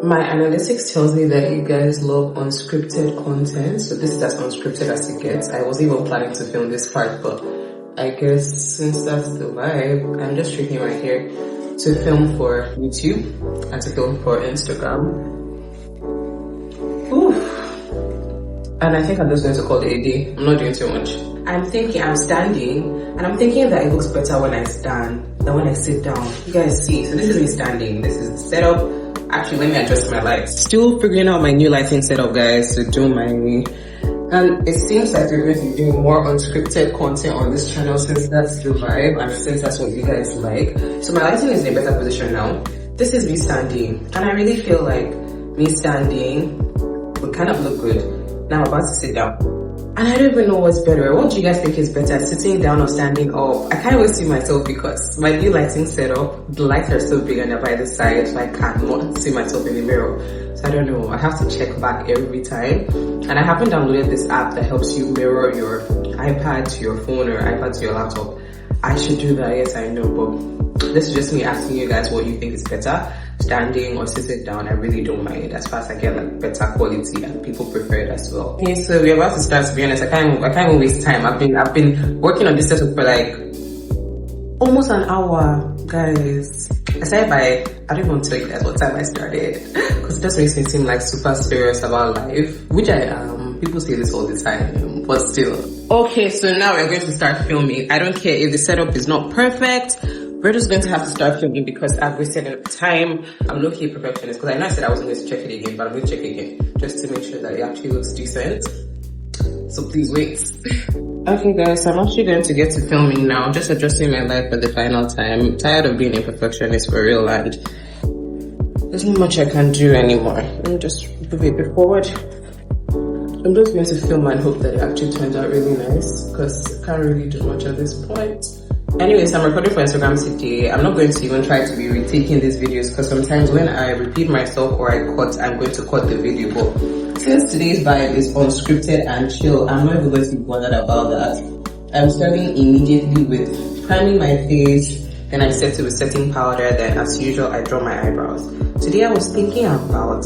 My analytics tells me that you guys love unscripted content, so this is as unscripted as it gets. I wasn't even planning to film this part, but I guess since that's the vibe, I'm just tricking right here to film for YouTube and to film for Instagram. Oof. And I think I'm just going to call it a day. I'm not doing too much. I'm standing, and I'm thinking that it looks better when I stand than when I sit down. You guys see, so this is me standing. This is the setup. Actually, let me adjust my lights. Still figuring out my new lighting setup, guys, to do my... And it seems like we're going to be doing more unscripted content on this channel since that's the vibe and since that's what you guys like. So my lighting is in a better position now. This is me standing, and I really feel like me standing would kind of look good. Now I'm about to sit down. And I don't even know what's better. What do you guys think is better, sitting down or standing up? I can't even see myself because my new lighting setup, the lights are so big and they're by the side, so I cannot see myself in the mirror. So I don't know, I have to check back every time. And I haven't downloaded this app that helps you mirror your iPad to your phone or iPad to your laptop. I should do that, yes I know, but this is just me asking you guys what you think is better, standing or sitting down. I really don't mind as far as I get like better quality and people prefer it as well. Okay, so we're about to start. To be honest, I can't even waste time. I've been working on this setup for like almost an hour, guys. I don't even tell you guys what time I started because it just makes me seem like super serious about life, which I am. People say this all the time, but still. Okay, so now we're going to start filming. I don't care if the setup is not perfect. We're just going to have to start filming because I've wasted enough time. I'm low-key perfectionist because I know I said I wasn't going to check it again, but I'm going to check it again just to make sure that it actually looks decent. So please wait. Okay guys, so I'm actually going to get to filming now. Just adjusting my light for the final time. I'm tired of being a perfectionist for real and there's not much I can do anymore. Let me just move a bit forward. I'm just going to film and hope that it actually turns out really nice because I can't really do much at this point. Anyways, I'm recording for Instagram today. I'm not going to even try to be retaking these videos because sometimes when I repeat myself or I cut, I'm going to cut the video. But since today's vibe is unscripted and chill, I'm not even going to be bothered about that. I'm starting immediately with priming my face, then I set to with setting powder, then as usual I draw my eyebrows. Today I was thinking about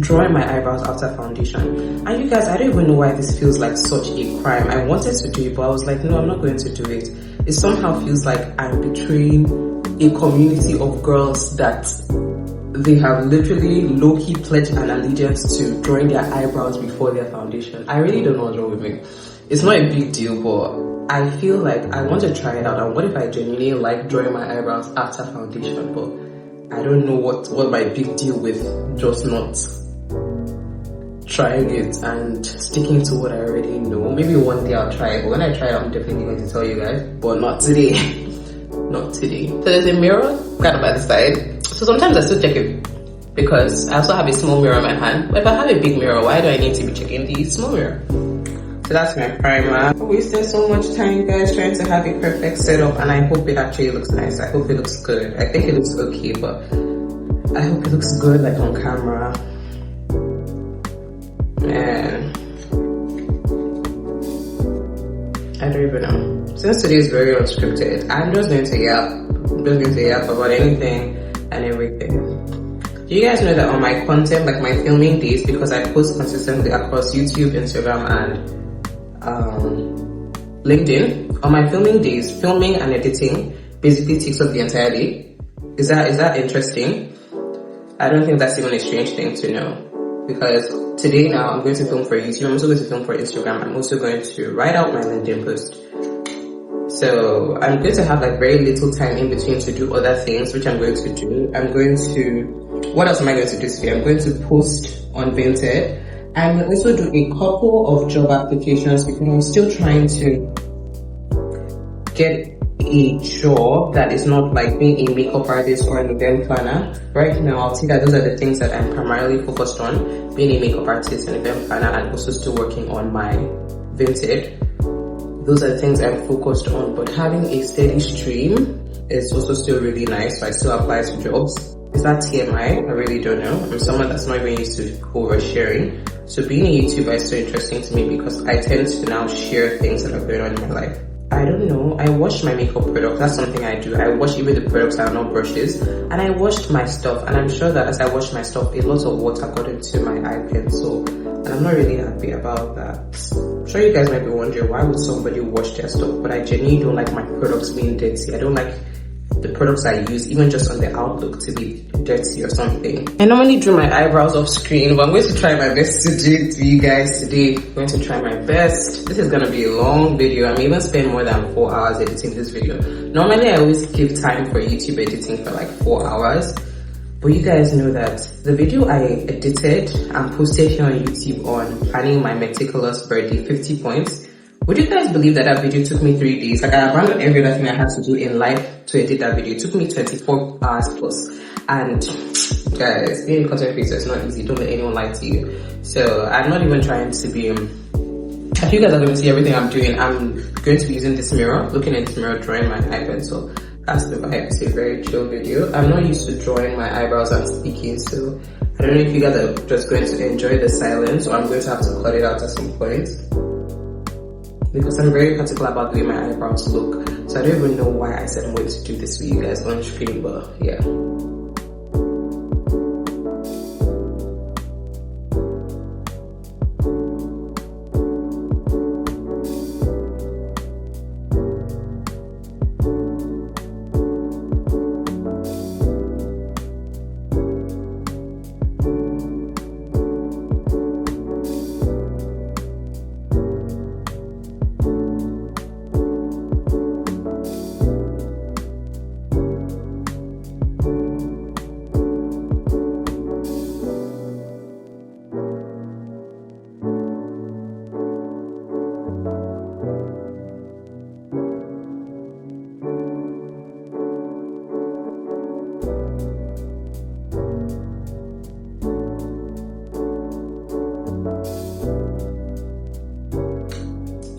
drawing my eyebrows after foundation, and you guys, I don't even know why this feels like such a crime. I wanted to do it, but I was like, no, I'm not going to do it. It somehow feels like I'm betraying a community of girls that they have literally low-key pledged an allegiance to drawing their eyebrows before their foundation. I really don't know what's wrong with me. It's not a big deal, but I feel like I want to try it out. And what if I genuinely like drawing my eyebrows after foundation? But I don't know what my big deal with just not trying it and sticking to what I already know. Maybe one day I'll try it, but when I try it, I'm definitely going to tell you guys, but not today. Not today. So there's a mirror kind of by the side. So sometimes I still check it because I also have a small mirror in my hand. But if I have a big mirror, why do I need to be checking the small mirror? So that's my primer. I wasted so much time, guys, trying to have a perfect setup, and I hope it actually looks nice. I hope it looks good. I think it looks okay, but I hope it looks good like on camera. And I don't even know. Since today is very unscripted, I'm just going to yap. I'm just going to yap about anything and everything. Do you guys know that on my content, like my filming days, because I post consistently across YouTube, Instagram, and LinkedIn, on my filming days, filming and editing basically takes up the entire day. Is that interesting? I don't think that's even a strange thing to know. Because today now I'm going to film for YouTube, I'm also going to film for Instagram, I'm also going to write out my LinkedIn post. So I'm going to have like very little time in between to do other things, which I'm going to do. What else am I going to do today? I'm going to post on Vinted. I'm going to also do a couple of job applications because I'm still trying to get a job that is not like being a makeup artist or an event planner. Right now, I'll say that those are the things that I'm primarily focused on, being a makeup artist and event planner, and also still working on my Vinted. Those are the things I'm focused on, but having a steady stream is also still really nice, so I still apply to jobs. Is that TMI? I really don't know. I'm someone that's not even used to oversharing. So being a YouTuber is so interesting to me because I tend to now share things that are going on in my life. I don't know, I wash my makeup products. That's something I do. I wash even the products that are not brushes, and I washed my stuff, and I'm sure that as I wash my stuff, a lot of water got into my eye pencil, and I'm not really happy about that. I'm sure you guys might be wondering, why would somebody wash their stuff? But I genuinely don't like my products being dirty. I don't like the products I use, even just on the outlook, to be dirty or something. I normally do my eyebrows off screen, but I'm going to try my best to do it for you guys today. I'm going to try my best. This is going to be a long video. I'm even spend more than 4 hours editing this video. Normally I always give time for YouTube editing for like 4 hours, but you guys know that the video I edited and posted here on YouTube on planning my meticulous birthday 50 points, would you guys believe that that video took me 3 days? Like, I abandoned every other thing I had to do in life to edit that video. It took me 24 hours plus. And guys, being a content creator is not easy. Don't let anyone lie to you. So I'm not even trying to be, if you guys are going to see everything I'm doing, I'm going to be using this mirror, looking at this mirror, drawing my eye pencil. That's the vibe. It's a very chill video. I'm not used to drawing my eyebrows and speaking, so I don't know if you guys are just going to enjoy the silence, or I'm going to have to cut it out at some point, because I'm very particular about the way my eyebrows look. So I don't even know why I said I'm going to do this for you guys on screen, but yeah.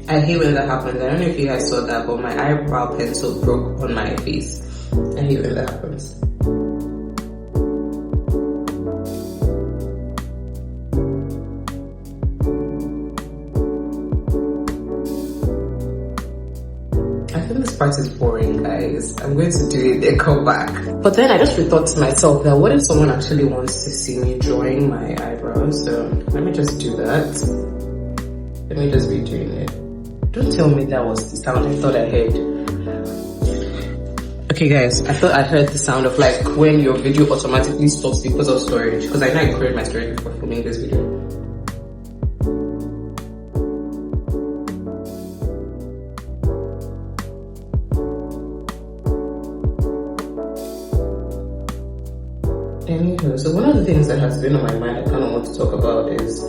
I hate when that happens. I don't know if you guys saw that, but my eyebrow pencil broke on my face. I hate when that happens. I think this part is boring, guys. I'm going to do it and come back. But then I just rethought to myself that what if someone actually wants to see me drawing my eyebrows? So let me just do that. Let me just be doing it. Don't tell me that was the sound I thought I heard. Okay guys, I thought I heard the sound of like when your video automatically stops because of storage, because I know I cleared my storage before filming this video. Anywho, so one of the things that has been on my mind I kind of want to talk about is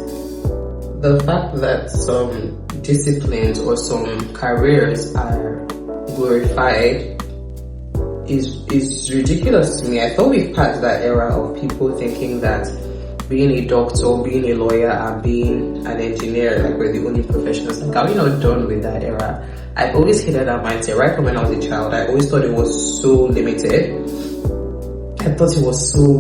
the fact that some disciplines or some careers are glorified is ridiculous to me. I thought we've passed that era of people thinking that being a doctor, being a lawyer, and being an engineer, like, we're the only professionals. Like, are we not done with that era? I've always hated that mindset. Right from when I was a child, I always thought it was so limited. I thought it was so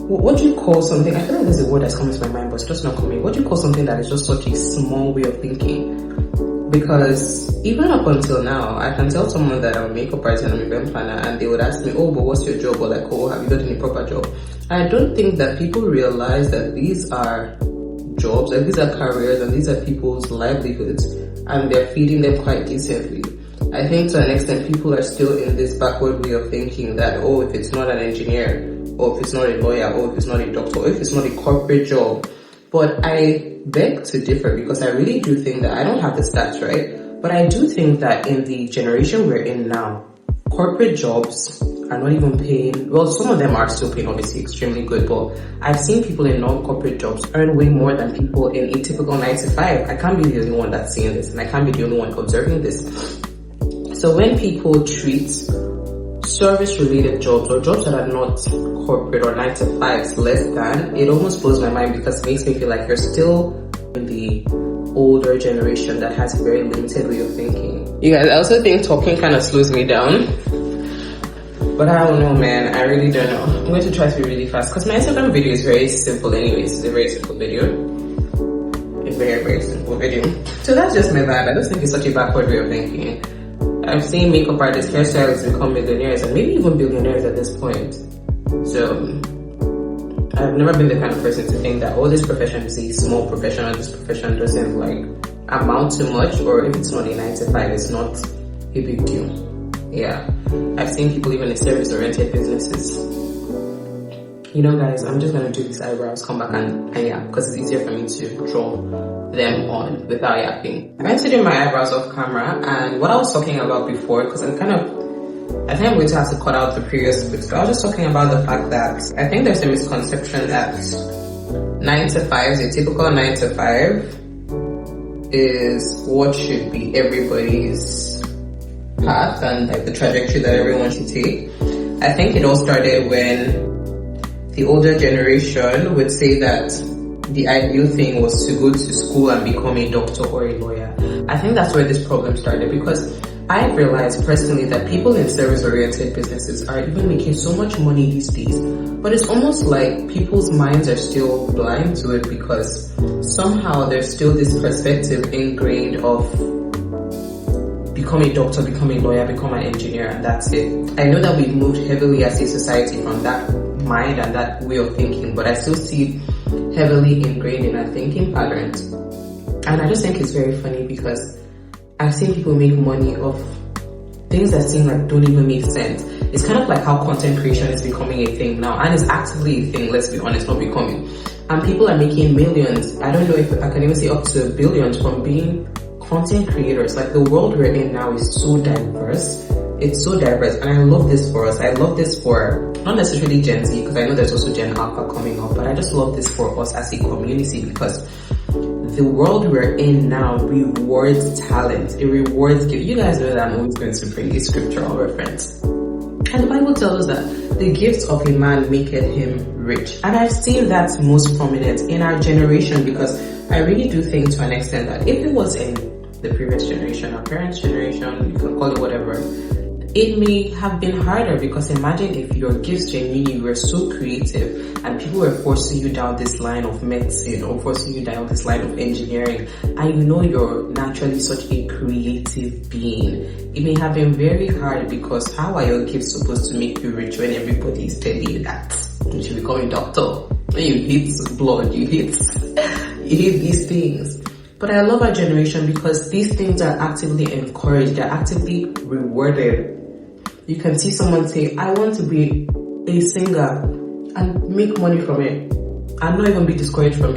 what do you call something? I feel like there's a word that's coming to my mind, but it's just not coming. What do you call something that is just such a small way of thinking? Because even up until now, I can tell someone that I'm a makeup artist and I'm an event planner, and they would ask me, oh, but what's your job? Or like, oh, have you got any proper job? I don't think that people realize that these are jobs, and these are careers, and these are people's livelihoods, and they're feeding them quite decently. I think to an extent people are still in this backward way of thinking that, oh, if it's not an engineer, or if it's not a lawyer, or if it's not a doctor, or if it's not a corporate job. But I beg to differ, because I really do think that, I don't have the stats, right? But I do think that in the generation we're in now, corporate jobs are not even paying, well, some of them are still paying obviously extremely good, but I've seen people in non-corporate jobs earn way more than people in a typical 9 to 5. I can't be the only one that's seeing this, and I can't be the only one observing this. So when people treat service-related jobs or jobs that are not corporate or 9 to 5s less than, it almost blows my mind, because it makes me feel like you're still in the older generation that has a very limited way of thinking. You guys, I also think talking kind of slows me down, but I don't know, man. I really don't know. I'm going to try to be really fast, because my Instagram video is very simple anyways. It's a very simple video. If very, very simple video. So that's just my vibe. I don't think it's such a backward way of thinking. I'm seeing makeup artists, hairstylists become millionaires and maybe even billionaires at this point. So I've never been the kind of person to think that, oh, this profession is a small profession or this profession doesn't like amount to much, or if it's not a 9 to 5, it's not a big deal. Yeah, I've seen people even in service-oriented businesses. You know, guys, I'm just gonna do these eyebrows, come back and yap, because it's easier for me to draw them on without yapping. I went to do my eyebrows off camera, and what I was talking about before, because I think I'm going to have to cut out the previous bits, but I was just talking about the fact that I think there's a misconception that 9 to 5, a typical 9 to 5, is what should be everybody's path and like the trajectory that everyone should take. I think it all started when the older generation would say that the ideal thing was to go to school and become a doctor or a lawyer. I think that's where this problem started, because I've realized personally that people in service-oriented businesses are even making so much money these days, but it's almost like people's minds are still blind to it, because somehow there's still this perspective ingrained of become a doctor, become a lawyer, become an engineer, and that's it. I know that we've moved heavily as a society from that mind and that way of thinking, but I still see it heavily ingrained in our thinking patterns. And I just think it's very funny, because I've seen people make money off things that seem like don't even make sense. It's kind of like how content creation is becoming a thing now, and it's actively a thing, let's be honest, not becoming. And people are making millions, I don't know if I can even say up to billions, from being content creators. Like, the world we're in now is so diverse. It's so diverse, and I love this for us. I love this for not necessarily Gen Z, because I know there's also Gen Alpha coming up, but I just love this for us as a community, because the world we're in now rewards talent. It rewards gift. You guys know that I'm always going to bring a scriptural reference. And the Bible tells us that the gifts of a man maketh him rich. And I've seen that most prominent in our generation, because I really do think to an extent that if it was in the previous generation, our parents' generation, you can call it whatever, it may have been harder, because imagine if your gifts genuinely were so creative and people were forcing you down this line of medicine or forcing you down this line of engineering, and you know you're naturally such a creative being. It may have been very hard, because how are your gifts supposed to make you rich when everybody is telling you that you should become a doctor? When you hate blood, you hate these things. But I love our generation, because these things are actively encouraged, they're actively rewarded. You can see someone say, I want to be a singer, and make money from it, and not even be discouraged from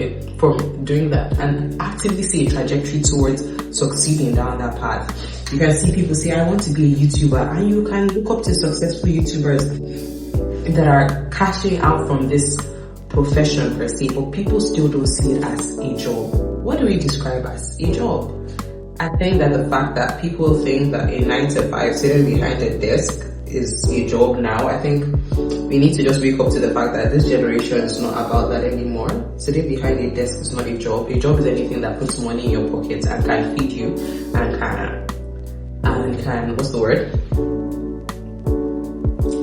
doing that, and actively see a trajectory towards succeeding down that path. You can see people say, I want to be a YouTuber, and you can look up to successful YouTubers that are cashing out from this profession per se, but people still don't see it as a job. What do we describe as a job? I think that the fact that people think that a 9 to 5 sitting behind a desk is a job now, I think we need to just wake up to the fact that this generation is not about that anymore. Sitting behind a desk is not a job. A job is anything that puts money in your pockets and can feed you and can what's the word?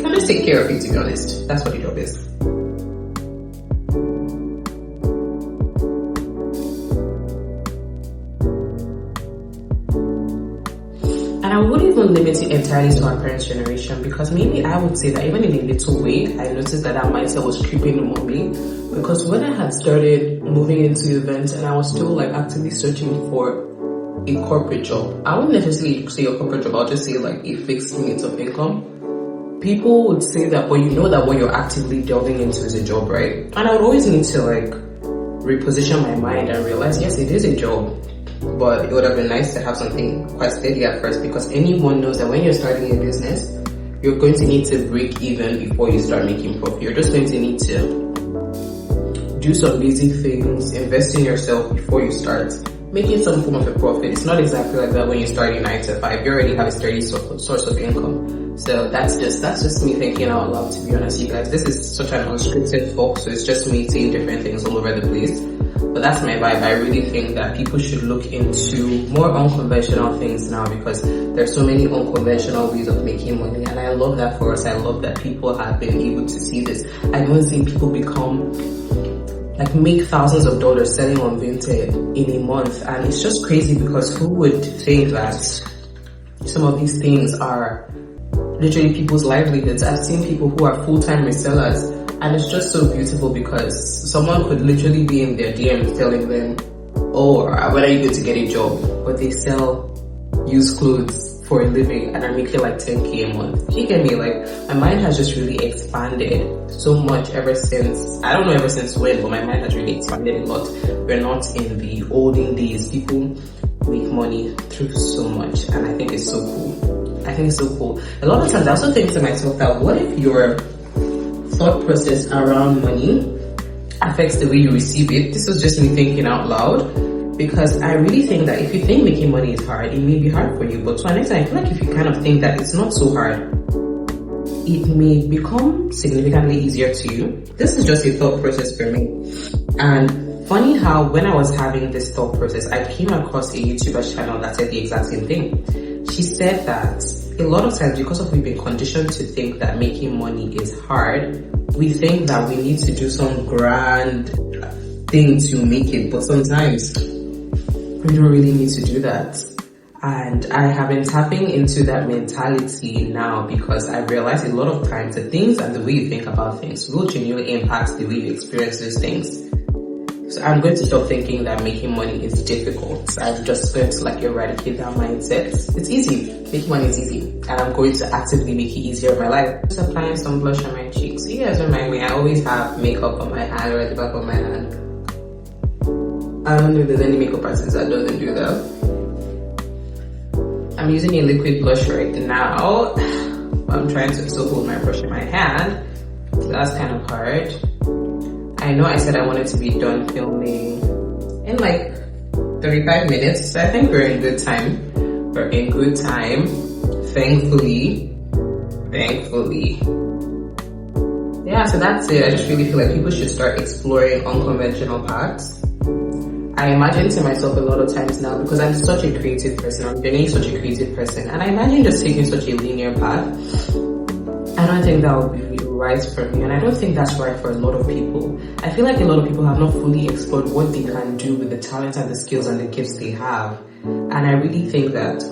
Can just take care of you, to be honest. That's what a job is. And I wouldn't even limit it entirely to our parents' generation, because maybe I would say that even in a little way, I noticed that mindset was creeping among me. Because when I had started moving into events and I was still like actively searching for a corporate job, I wouldn't necessarily say a corporate job, I'll just say like a fixed means of income. People would say that, well, you know that what you're actively delving into is a job, right? And I would always need to like reposition my mind and realize, yes, it is a job. But it would have been nice to have something quite steady at first, because anyone knows that when you're starting a business, you're going to need to break even before you start making profit. You're just going to need to do some basic things, invest in yourself before you start making some form of a profit. It's not exactly like that when you start a 9 to 5. You already have a steady source of income. So that's just me thinking out loud, to be honest, you guys. This is such an unscripted talk, so it's just me saying different things all over the place. But that's my vibe. I really think that people should look into more unconventional things now, because there's so many unconventional ways of making money, and I love that for us. I love that people have been able to see this. I don't see people become like make thousands of dollars selling on Vinted in a month. And it's just crazy because who would think that some of these things are literally people's livelihoods? I've seen people who are full-time resellers, and it's just so beautiful because someone could literally be in their DMs telling them, oh, when are you going to get a job? But they sell used clothes for a living and are making like 10K a month. You get me? Like, my mind has just really expanded so much ever since, I don't know ever since when, but my mind has really expanded a lot. We're not in the olden days. People make money through so much, and I think it's so cool. I think it's so cool. A lot of times I also think to myself that what if your thought process around money affects the way you receive it? This was just me thinking out loud, because I really think that if you think making money is hard, it may be hard for you, but to an extent, I feel like if you kind of think that it's not so hard, it may become significantly easier to you. This is just a thought process for me. And funny how when I was having this thought process, I came across a YouTuber channel that said the exact same thing. She said that a lot of times, because of we've been conditioned to think that making money is hard, we think that we need to do some grand thing to make it, but sometimes we don't really need to do that. And I have been tapping into that mentality now, because I realize a lot of times the things and the way you think about things will genuinely impact the way you experience those things. So I'm going to stop thinking that making money is difficult. I'm just going to like eradicate that mindset. It's easy. Making money is easy. And I'm going to actively make it easier in my life. Just applying some blush on my cheeks. So you guys remind me, I always have makeup on my hand or at the back of my hand. I don't know if there's any makeup artist that doesn't do that. I'm using a liquid blush right now. I'm trying to also hold my brush in my hand. So that's kind of hard. I know I said I wanted to be done filming in like 35 minutes. So I think we're in good time. We're in good time. Thankfully. Yeah, so that's it. I just really feel like people should start exploring unconventional paths. I imagine to myself a lot of times now, because I'm such a creative person, I'm genuinely such a creative person, and I imagine just taking such a linear path. I don't think that would be right for me, and I don't think that's right for a lot of people. I feel like a lot of people have not fully explored what they can do with the talents and the skills and the gifts they have. And I really think that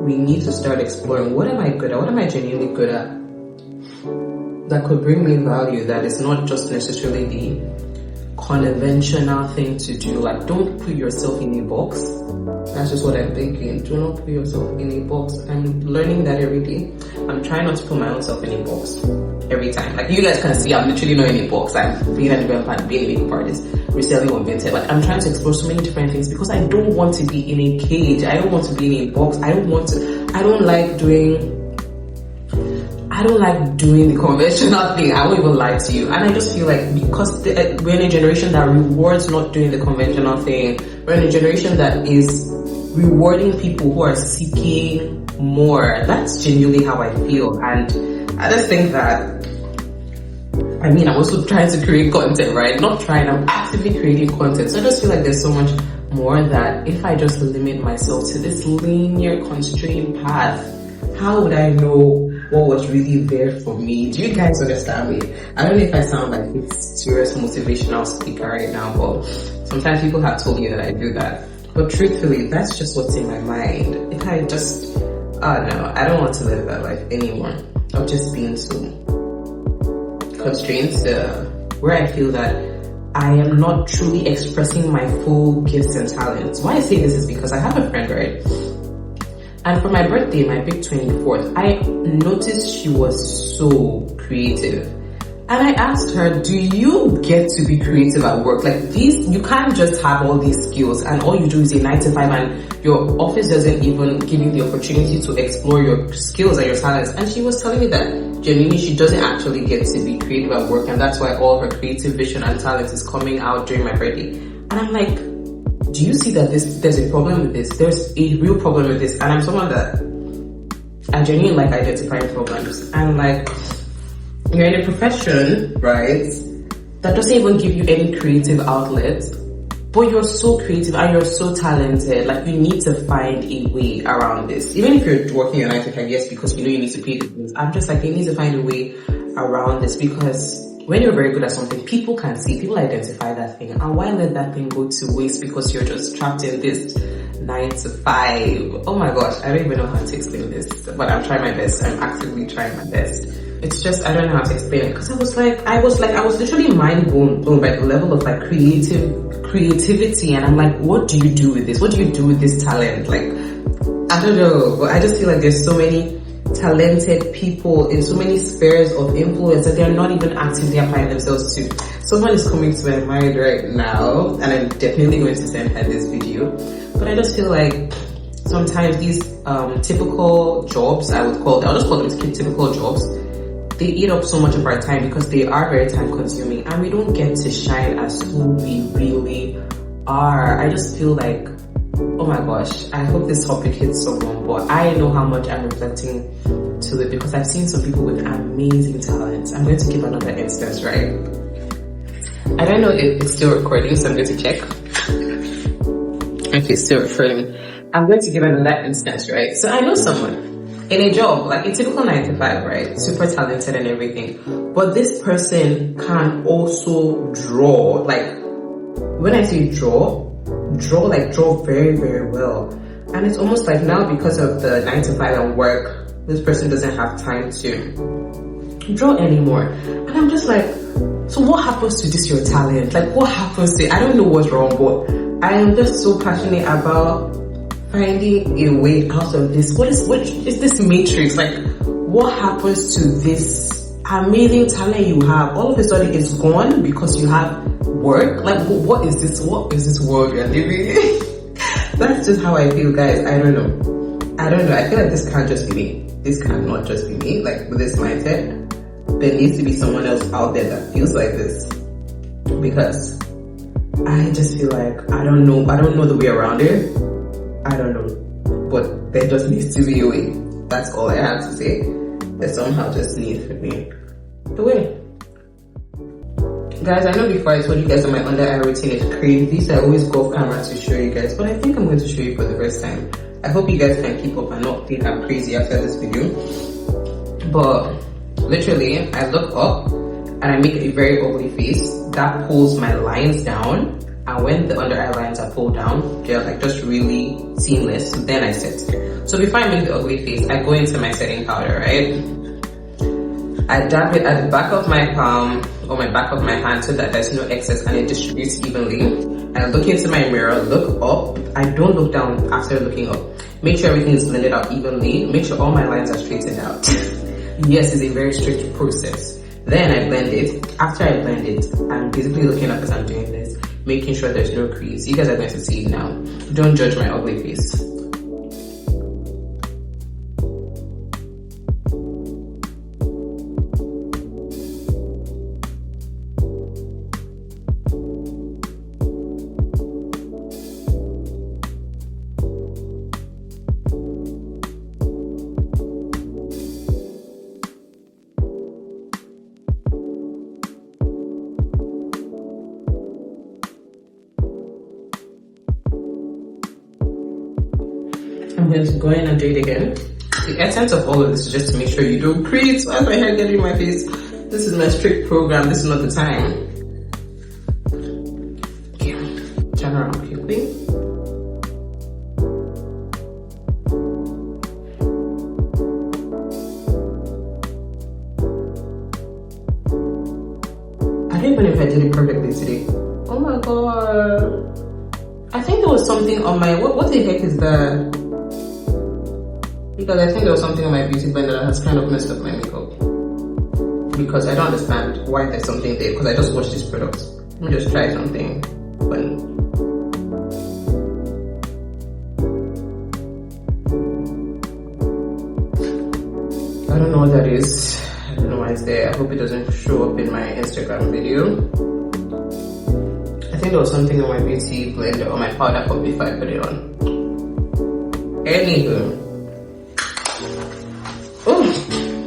we need to start exploring, what am I good at? What am I genuinely good at? That could bring me value, that is not just necessarily the conventional thing to do. Like, don't put yourself in a box. That's just what I'm thinking. Do not put yourself in a box. I'm learning that every day. I'm trying not to put my own self in a box every time. Like, you guys can see, I'm literally not in a box. I'm being a developer, being a makeup artist, reselling on Vinted. Like, I'm trying to explore so many different things because I don't want to be in a cage. I don't want to be in a box. I don't like doing the conventional thing. I won't even lie to you. And I just feel like because we're in a generation that rewards not doing the conventional thing, we're in a generation that is rewarding people who are seeking more. That's genuinely how I feel. And I just think that, I mean, I'm also trying to create content, right? Not trying, I'm actively creating content. So I just feel like there's so much more that if I just limit myself to this linear constrained path, how would I know what was really there for me? Do you guys understand me? I don't know if I sound like a serious motivational speaker right now, but sometimes people have told me that I do that. But truthfully, that's just what's in my mind. If I just, no, I don't want to live that life anymore. Of just being so constrained to where I feel that I am not truly expressing my full gifts and talents. Why I say this is because I have a friend, right? And for my birthday, my big 24th, I noticed she was so creative. And I asked her, do you get to be creative at work? Like you can't just have all these skills and all you do is a 9 to 5 and your office doesn't even give you the opportunity to explore your skills and your talents. And she was telling me that genuinely she doesn't actually get to be creative at work, and that's why all her creative vision and talent is coming out during my birthday. And I'm like, do you see that there's a problem with this? There's a real problem with this. And I'm someone that I genuinely like identifying problems. And like, you're in a profession, right, that doesn't even give you any creative outlet, but you're so creative and you're so talented. Like, you need to find a way around this. Even if you're working your 9 to 5, yes, because you know you need to pay the bills. I'm just like, you need to find a way around this, because when you're very good at something, people can see, people identify that thing. And why let that thing go to waste because you're just trapped in this 9 to 5? Oh my gosh, I don't even know how to explain this, but I'm trying my best. I'm actively trying my best. It's just, I don't know how to explain it, because I was literally mind blown by the level of like creativity, and I'm like, what do you do with this? What do you do with this talent? Like, I don't know, but I just feel like there's so many talented people in so many spheres of influence that they're not even actively applying themselves to. Someone is coming to my mind right now, and I'm definitely going to send her this video, but I just feel like sometimes these typical jobs, I'll just call them typical jobs, they eat up so much of our time because they are very time consuming, and we don't get to shine as who we really are. I just feel like, oh my gosh, I hope this topic hits someone, but I know how much I'm reflecting to it because I've seen some people with amazing talents. I'm going to give another instance, right? I don't know if it's still recording, so I'm going to check. Okay, it's still recording. I'm going to give another instance, right? So I know someone in a job, like a typical 9 to 5, right? Super talented and everything. But this person can also draw. Like, when I say draw very, very well. And it's almost like now, because of the 9 to 5 and work, this person doesn't have time to draw anymore. And I'm just like, so what happens to this, your talent? Like, what happens to it? I don't know what's wrong, but I am just so passionate about finding a way out of this. What is this matrix? Like, what happens to this amazing talent you have? All of a sudden it's gone because you have work? Like, what is this world you're living in? That's just how I feel, guys. I don't know. I feel like this can't just be me. This cannot just be me. Like, with this mindset, there needs to be someone else out there that feels like this, because I just feel like I don't know the way around it. I don't know, but there just needs to be a way. That's all I have to say. There somehow just needs to be a way. Guys, I know before I told you guys that my under eye routine is crazy, so I always go off camera to show you guys, but I think I'm going to show you for the first time. I hope you guys can keep up and not think I'm crazy after this video. But literally, I look up and I make a very ugly face that pulls my lines down. And when the under eye lines are pulled down, they're like just really seamless. Then I set. So before I make the ugly face, I go into my setting powder, right? I dab it at the back of my palm or my back of my hand so that there's no excess and it distributes evenly. And I look into my mirror, look up. I don't look down after looking up. Make sure everything is blended out evenly. Make sure all my lines are straightened out. Yes, it's a very strict process. Then I blend it. After I blend it, I'm basically looking up as I'm doing this, making sure there's no crease. You guys are going to see it now. Don't judge my ugly face. I'm going to go in and do it again. The essence of all of this is just to make sure you don't crease. Why is my hair getting in my face? This is my strict program. This is not the time. Okay, turn around quickly. I don't even know if I did it perfectly today. Oh my god. I think there was something on my, what the heck is that? Because I think there was something on my beauty blender that has kind of messed up my makeup. Because I don't understand why there's something there, because I just watched this product. Let me just try something funny. I don't know what that is. I don't know why it's there. I hope it doesn't show up in my Instagram video. I think there was something on my beauty blender or my powder puff before I put it on. Anywho. Oh,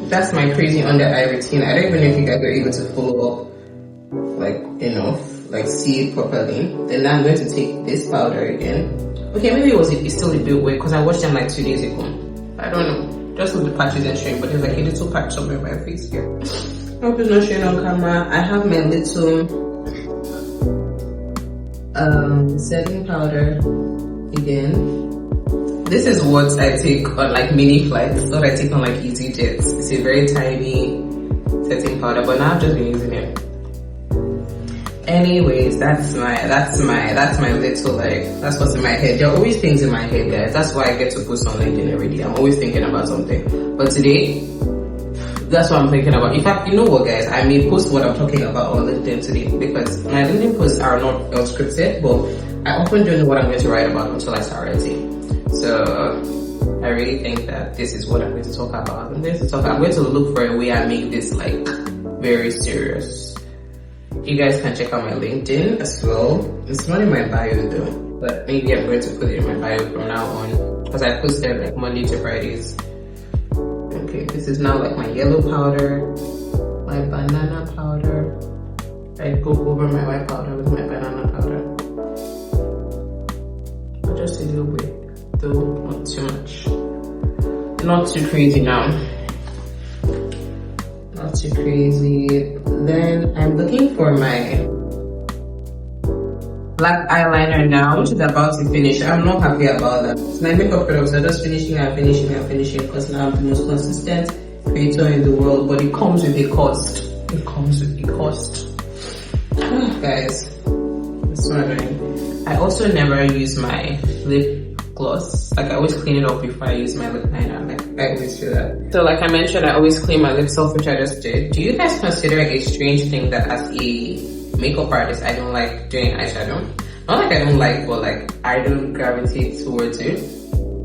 that's my crazy under eye routine. I don't even know if you guys were able to follow up like enough, like see it properly. Then now I'm going to take this powder again. Okay, maybe it's still a bit weird because I watched them like 2 days ago. I don't know. Just with the patches and showing, but there's like a little patch somewhere on my face here. hope it's not showing on camera. I have my little setting powder again. This is what I take on like mini flights, what I take on like easy jets. It's a very tiny setting powder, but now I've just been using it. Anyways, that's my little, like, that's what's in my head. There are always things in my head, guys. That's why I get to post on LinkedIn every day. I'm always thinking about something. But today, that's what I'm thinking about. In fact, you know what, guys? I may post what I'm talking about on LinkedIn today because my LinkedIn posts are not unscripted, but I often don't know what I'm going to write about until I start writing. So I really think that this is what I'm going to talk about. I'm going to look for a way I make this like very serious. You guys can check out my LinkedIn as well. It's not in my bio though, but maybe I'm going to put it in my bio from now on because I post there like Monday to Fridays. Okay, this is now like my yellow powder, my banana powder. I go over my white powder with my banana powder. But just a little bit. Though not too much, not too crazy now, not too crazy. Then I'm looking for my black eyeliner now, which is about to finish. I'm not happy about that. So my makeup products are just finishing because now I'm the most consistent creator in the world, but it comes with a cost. Guys, that's what I'm doing. I also never use my lip gloss. Like I always clean it off before I use my lip liner. Like I always do that. So like I mentioned, I always clean my lips off, which I just did. Do you guys consider a strange thing that as a makeup artist I don't like doing eyeshadow? Not like I don't like, but like I don't gravitate towards it.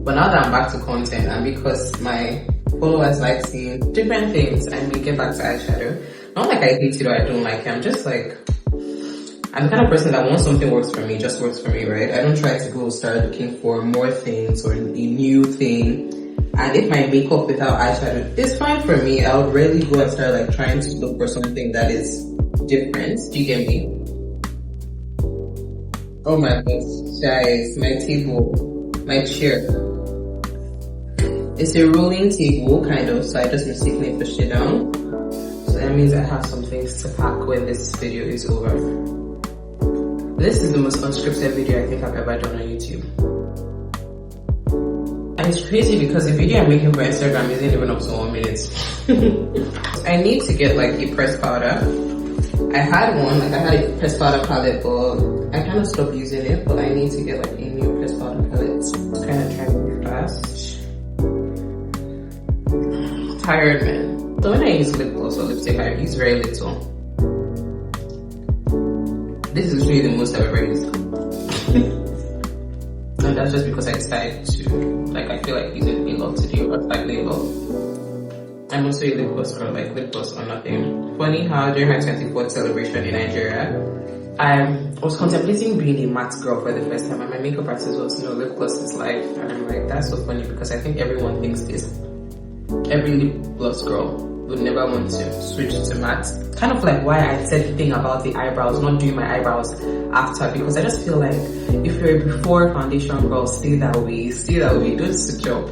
But now that I'm back to content and because my followers like seeing different things, I may get back to eyeshadow. Not like I hate it or I don't like it. I'm just like, I'm the kind of person that once something works for me, just works for me, right? I don't try to go start looking for more things or a new thing. And if my makeup without eyeshadow is fine for me, I would rarely go and start like trying to look for something that is different. Do you get me? Oh my gosh, guys, my table, my chair. It's a rolling table, kind of, so I just mistakenly pushed it down. So that means I have some things to pack when this video is over. This is the most unscripted video I think I've ever done on YouTube. And it's crazy because the video I'm making for Instagram isn't even up to 1 minute. I need to get like a pressed powder. I had one, like I had a pressed powder palette, but I kind of stopped using it. But I need to get like a new pressed powder palette. It's kind of trying to be fast. Tired, man. So when I use lip gloss or lipstick, I use very little. This is really the most I've ever used. And that's just because I decided to, like, I feel like using a lot to do, or slightly a lot. I'm also a lip gloss girl, like lip gloss or nothing. Funny how during my 24th celebration in Nigeria, I was contemplating being a matte girl for the first time, and my makeup artist was, you know, lip gloss is life. And I'm like, that's so funny because I think everyone thinks this. Every lip gloss girl would never want to switch to matte. Kind of like why I said the thing about the eyebrows, not doing my eyebrows after, because I just feel like if you're a before foundation girl, stay that way, don't switch up.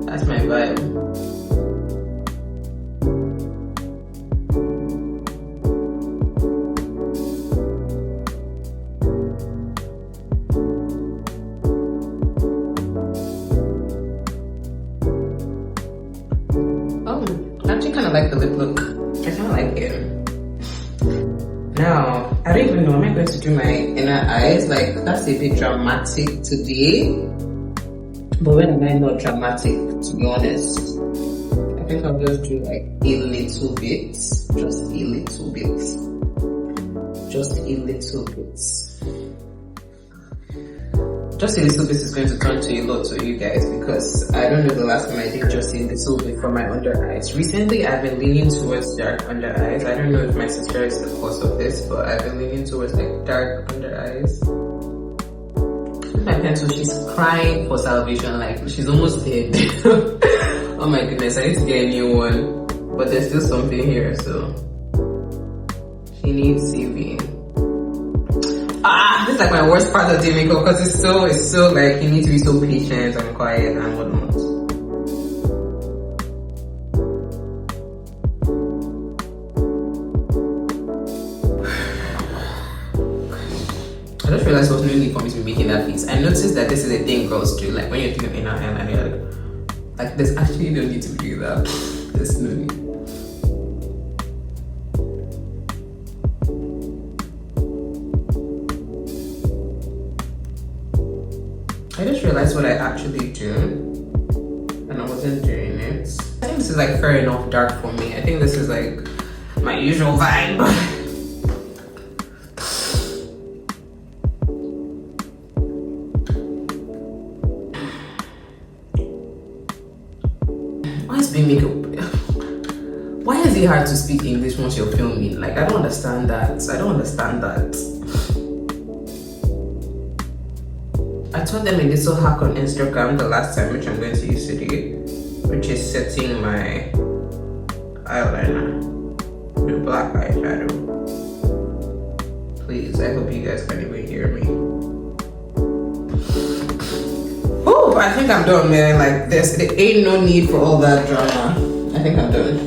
That's my vibe. I actually kind of like the lip look. I kind of like it. Now, I don't even know, am I going to do my inner eyes? Like, that's a bit dramatic today. But when am I not dramatic, to be honest? I think I'll just do like a little bit. Just a little bit. Just a little bit. Just a little bit is going to turn to a lot to you guys because I don't know the last time I did just a little bit for my under eyes. Recently, I've been leaning towards dark under eyes. I don't know if my sister is the cause of this, but I've been leaning towards like dark under eyes. My pencil, she's crying for salvation, like she's almost dead. Oh my goodness, I need to get a new one, but there's still something here, so she needs saving. This is like my worst part of the makeup because it's so like you need to be so patient and quiet and whatnot. I just realized it was no need for me to be making that face. I noticed that this is a thing girls do, like when you're doing inner and you're like there's actually no need to do that. There's no need. I just realized what I actually do, and I wasn't doing it. I think this is like fair enough dark for me. I think this is like my usual vibe. Why is being makeup? Why is it hard to speak English once you're filming? Like, I don't understand that. I don't understand that. I taught them a little hack on Instagram the last time, which I'm going to use today, which is setting my eyeliner with black eyeshadow. Please, I hope you guys can even hear me. Oh, I think I'm done, man. Like this, there ain't no need for all that drama. I think I'm done.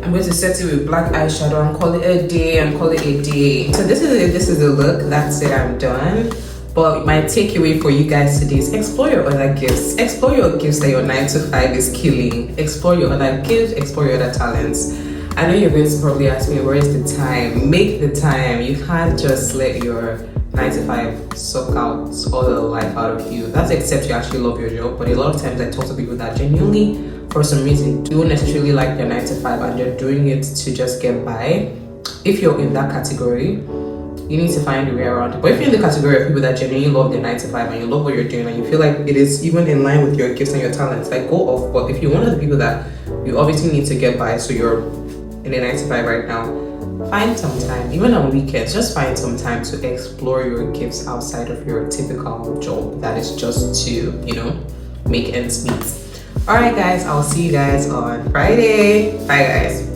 I'm going to set it with black eyeshadow and call it a day. So this is the look. That's it. I'm done. But my takeaway for you guys today is explore your other gifts. Explore your gifts that your 9 to 5 is killing. Explore your other gifts. Explore your other talents. I know you're going to probably ask me, where is the time? Make the time. You can't just let your 9 to 5 suck out all the life out of you. That's except you actually love your job. But a lot of times I talk to people that genuinely, for some reason, don't necessarily like their 9 to 5 and they're doing it to just get by. If you're in that category, you need to find a way around it. But if you're in the category of people that genuinely love their 9 to 5 and you love what you're doing and you feel like it is even in line with your gifts and your talents, like go off. But if you're one of the people that you obviously need to get by, so you're in a 9 to 5 right now, find some time, even on weekends, just find some time to explore your gifts outside of your typical job that is just to, you know, make ends meet. All right, guys, I'll see you guys on Friday. Bye, guys.